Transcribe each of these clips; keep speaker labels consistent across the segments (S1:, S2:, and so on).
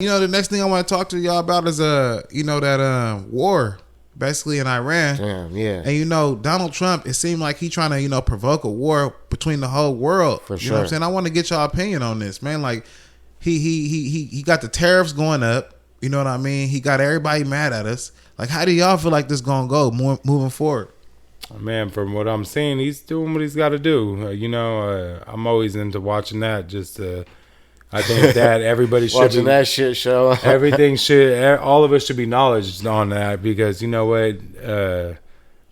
S1: You know, the next thing I want to talk to y'all about is that war basically in Iran.
S2: Damn, yeah.
S1: And you know, Donald Trump, it seemed like he trying to, you know, provoke a war between the whole world.
S2: For sure.
S1: You know what I'm saying? I want to get y'all opinion on this, man. Like he got the tariffs going up. You know what I mean? He got everybody mad at us. Like, how do y'all feel like this gonna go moving forward?
S3: Man, from what I'm seeing, he's doing what he's got to do. I'm always into watching that. I think that everybody should
S2: watching that shit show.
S3: all of us should be knowledgeable on that, because you know what,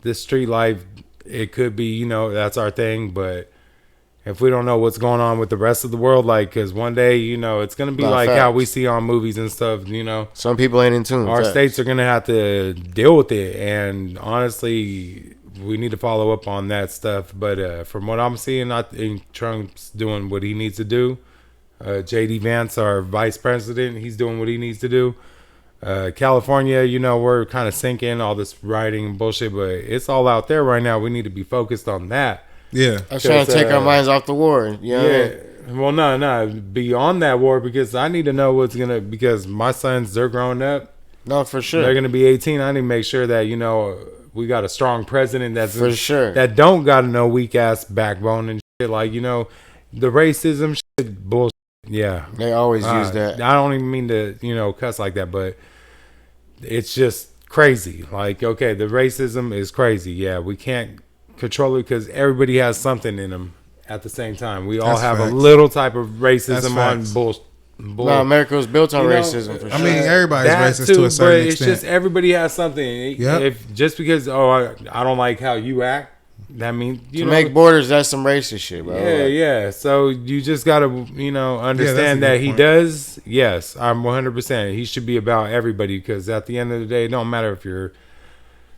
S3: this street life, it could be, you know, that's our thing, but if we don't know what's going on with the rest of the world, like, because one day, you know, it's going to be like
S2: facts.
S3: how we see on movies and stuff, you know.
S2: Some people ain't in tune.
S3: Our
S2: facts.
S3: states are going to have to deal with it, and honestly, we need to follow up on that stuff. But from what I'm seeing, I think Trump's doing what he needs to do. J.D. Vance, our vice president, he's doing what he needs to do. California, you know, we're kind of sinking, all this rioting and bullshit, but it's all out there right now. We need to be focused on that.
S1: Yeah.
S2: I was trying to take our minds off the war. You know what I mean?
S3: Well, no, beyond that war, because I need to know because my sons, they're growing up.
S2: No, for sure.
S3: They're going to be 18. I need to make sure that, you know, we got a strong president
S2: for sure,
S3: that don't got no weak ass backbone and shit. Like, you know, the racism shit, bullshit. Yeah.
S2: They always use that.
S3: I don't even mean to, you know, cuss like that, but it's just crazy. Like, okay, the racism is crazy. Yeah, we can't control it because everybody has something in them at the same time. We all have
S1: facts.
S3: a little type of racism on bullshit.
S2: No, America was built on racism. For sure.
S1: I mean, everybody's
S3: that
S1: racist
S3: too,
S1: to a certain
S3: but it's
S1: extent.
S3: just everybody has something.
S1: Yep.
S3: If just because I don't like how you act, that means you know,
S2: make borders. That's some racist shit, bro.
S3: Yeah. So you just gotta, you know, understand that he does. Yes, I'm 100%. He should be about everybody, because at the end of the day, it don't matter if you're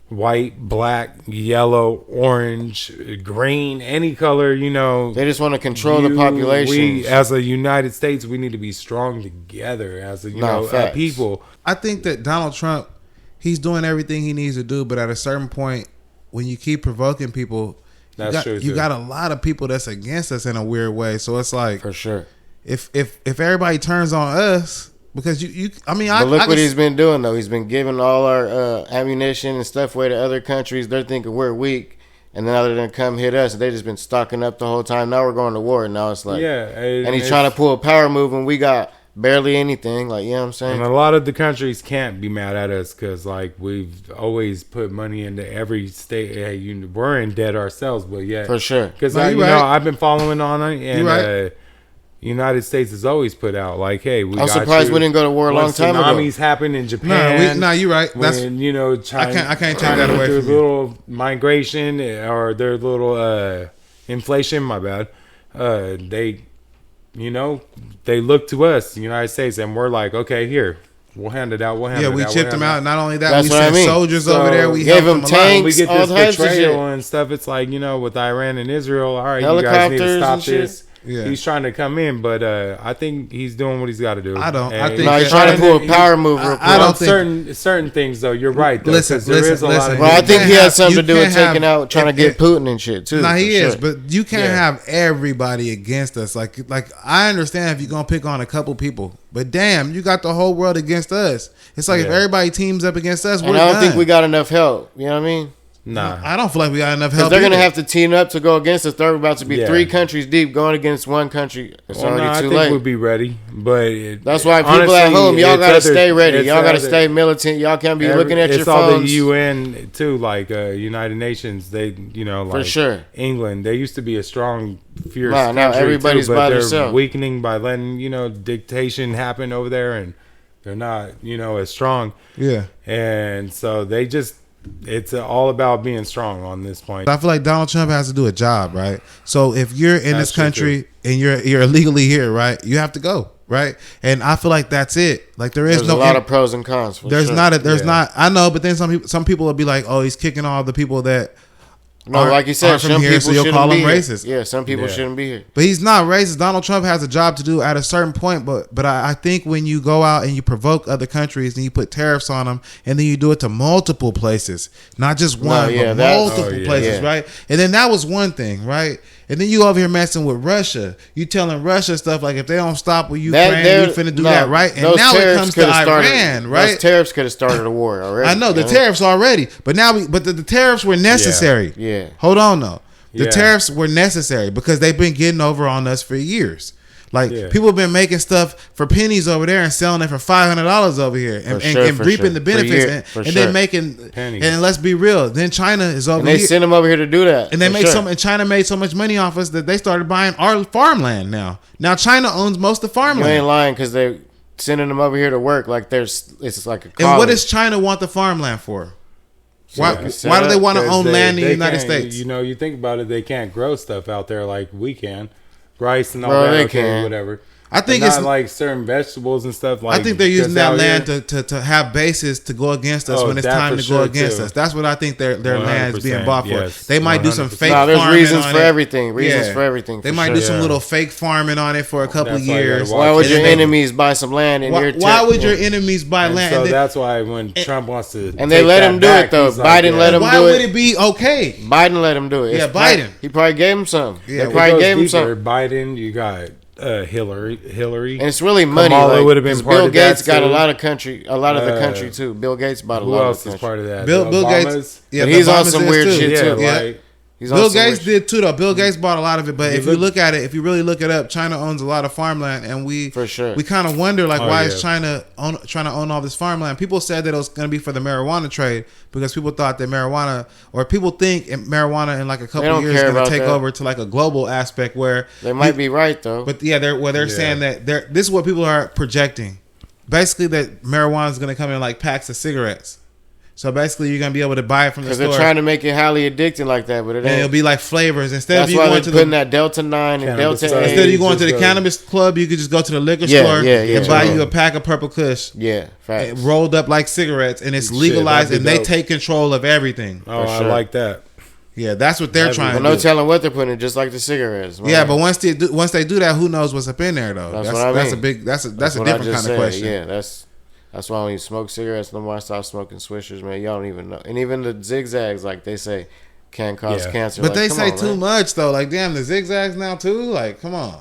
S3: white, black, yellow, orange, green, any color, you know.
S2: They just want to control the population.
S3: We, as a United States, we need to be strong together as a people.
S1: I think that Donald Trump, he's doing everything he needs to do, but at a certain point, when you keep provoking people, you got a lot of people that's against us in a weird way. So it's like,
S2: for sure,
S1: if everybody turns on us, because
S2: but look what he's been doing though. He's been giving all our ammunition and stuff away to other countries. They're thinking we're weak, and then they're gonna come hit us. They just been stocking up the whole time. Now we're going to war. And now it's like, and he's trying to pull a power move when we got barely anything. Like, you know what I'm saying?
S3: And a lot of the countries can't be mad at us, because like we've always put money into every state. Hey, we're in debt ourselves, but yeah,
S2: for sure.
S3: Because I've been following on it, and United States has always put out like, hey, I'm
S2: surprised we didn't go to war a long time ago.
S3: Tsunamis happened in Japan.
S1: No, you're right.
S3: When, you know, China,
S1: I can't take that away from you.
S3: Their little migration or their little inflation. My bad. They look to us, the United States, and we're like, okay, here, we'll hand it out.
S1: We chipped them out. Not only that,
S2: that's
S1: we sent soldiers over there. We
S2: gave
S1: helped
S2: them tanks.
S3: We get
S2: all
S3: this betrayal and stuff. It's like, you know, with Iran and Israel, all right, you guys need to stop this. Yeah. He's trying to come in, but I think he's doing what he's got to do.
S1: I don't. I think
S2: he's trying to pull a power move.
S1: I don't think
S3: certain things though. You're right. Though,
S1: listen.
S2: Well, I think he has something to do with taking out, trying to get Putin and shit too.
S1: No, he is, but you can't have everybody against us. Like I understand if you're gonna pick on a couple people, but damn, you got the whole world against us. It's like if everybody teams up against us, we're done.
S2: I don't think we got enough help. You know what I mean?
S1: Nah, I don't feel like we got enough help.
S2: They're gonna have to team up to go against us. They're about to be 3 countries deep going against one country. It's already too late.
S3: I think we'll be ready, but
S2: that's why people at home, y'all gotta stay ready. Y'all gotta stay militant. Y'all can't be looking at your phones.
S3: It's all the UN too, like United Nations. They, you know, like
S2: for sure.
S3: England. They used to be a strong, fierce
S2: country. Now everybody's
S3: too,
S2: by
S3: they're
S2: themselves,
S3: weakening by letting dictation happen over there, and they're not as strong.
S1: Yeah,
S3: and so they just. It's all about being strong on this point.
S1: I feel like Donald Trump has to do a job, right? So if you're in this country and you're illegally here, right, you have to go, right? And I feel like that's it. Like there's
S2: a lot of pros and cons.
S1: There's not. I know, but then some people will be like, oh, he's kicking all the people that.
S2: No, like you said, some people
S1: so you'll call him racist.
S2: Yeah, some people shouldn't be here.
S1: But he's not racist. Donald Trump has a job to do at a certain point. But I think when you go out and you provoke other countries and you put tariffs on them, and then you do it to multiple places, not just one, but multiple places, right? And then that was one thing, right? And then you over here messing with Russia. You telling Russia stuff like if they don't stop with Ukraine, we finna do that, right? And now it comes to Iran, right?
S2: Those tariffs could have started a war already.
S1: I know the tariffs already, but now the tariffs were necessary.
S2: Yeah.
S1: Hold on though. The tariffs were necessary because they've been getting over on us for years. Like people have been making stuff for pennies over there and selling it for $500 over here and reaping the benefits and then making pennies. And let's be real, then China is over here.
S2: And they send them over here to do that.
S1: And they make and China made so much money off us that they started buying our farmland now. Now China owns most of the farmland.
S2: You ain't lying because they sending them over here to work like it's like a college.
S1: And what does China want the farmland for? Why do they want to own land in the United States?
S3: You know, you think about it, they can't grow stuff out there like we can. Rice and all that, whatever.
S1: I think
S3: it's not like certain vegetables and stuff. Like
S1: I think they're using that land to have bases to go against us when it's time to go against us. That's what I think their land is being bought for. They might do some fake.
S2: No, there's reasons for everything. Reasons for everything.
S1: They might do some little fake farming on it for a couple of years.
S2: Why would your enemies buy some land in your?
S1: Why would your enemies buy land?
S3: So that's why when Trump wants to,
S2: and they let him do it though. Biden let him do it.
S1: Why would it be okay?
S2: Biden let him do it.
S1: Yeah, Biden.
S2: He probably gave him some. They probably gave him some.
S3: Biden, you got. Hillary,
S2: and it's really money.
S3: Kamala would have been part
S2: Bill Gates
S3: of
S2: got a lot of the country too. Bill Gates bought a lot of the country.
S3: Who else is part of that?
S1: Bill Gates,
S2: but he's on some weird shit too.
S1: Right? Bill Gates did too, though. Bill Gates bought a lot of it, but if you look at it, if you really look it up, China owns a lot of farmland, and we kind of wonder why is China trying to own all this farmland? People said that it was going to be for the marijuana trade because people thought that people think marijuana in like a couple of years is going to take over to like a global aspect where
S2: they might be right though. But
S1: they're saying that this is what people are projecting, basically that marijuana is going to come in like packs of cigarettes. So basically, you're gonna be able to buy it from the store.
S2: Because they're trying to make it highly addicting like that, but it ain't.
S1: And it'll be like flavors instead
S2: That's
S1: of you
S2: why
S1: going
S2: they're putting that Delta 9 and Delta 8.
S1: Instead of you going to the cannabis club, you could just go to the liquor store and buy you a pack of Purple Kush.
S2: Yeah, facts.
S1: Rolled up like cigarettes, and it's legalized, and they take control of everything.
S3: Oh, I like that.
S1: Yeah, that's what they're trying to do.
S2: No telling what they're putting in, just like the cigarettes.
S1: Yeah, but once they do that, who knows what's up in there though? That's what I mean. That's a different kind of question.
S2: Yeah, that's why I don't even smoke cigarettes no more. I stopped smoking Swishers, man. Y'all don't even know. And even the zigzags, like they say, can cause cancer.
S1: But they say too much though. Like, damn, the zigzags now too. Like, come on.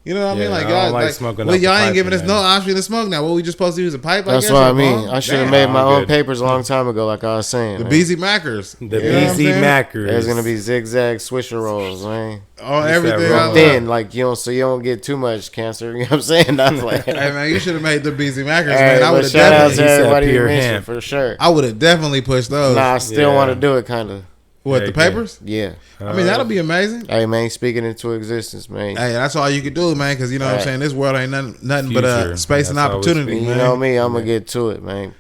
S1: You know what I mean? Like, y'all like smoking. Well, y'all ain't giving us no option to smoke now. What, we just supposed to use a pipe?
S2: That's what I mean. I should have made my own papers a long time ago, like I was saying.
S1: The BZ Mackers.
S3: The BZ Mackers.
S2: There's gonna be zigzag Swisher rolls, man.
S1: Oh, everything.
S2: Thin, like you don't get too much cancer. You know what I'm saying? That's like,
S1: hey man, you should have made the BZ Mackers, man. I would have definitely.
S2: Everybody you mentioned for sure.
S1: I would have definitely pushed those.
S2: Nah, I still want to do it, kind of.
S1: What, the papers?
S2: Yeah.
S1: I mean, that'll be amazing.
S2: Hey, man, speaking into existence, man.
S1: Hey, that's all you can do, man, because you know what I'm saying? This world ain't nothing but space and opportunity.
S2: You know me, I'm going to get to it, man.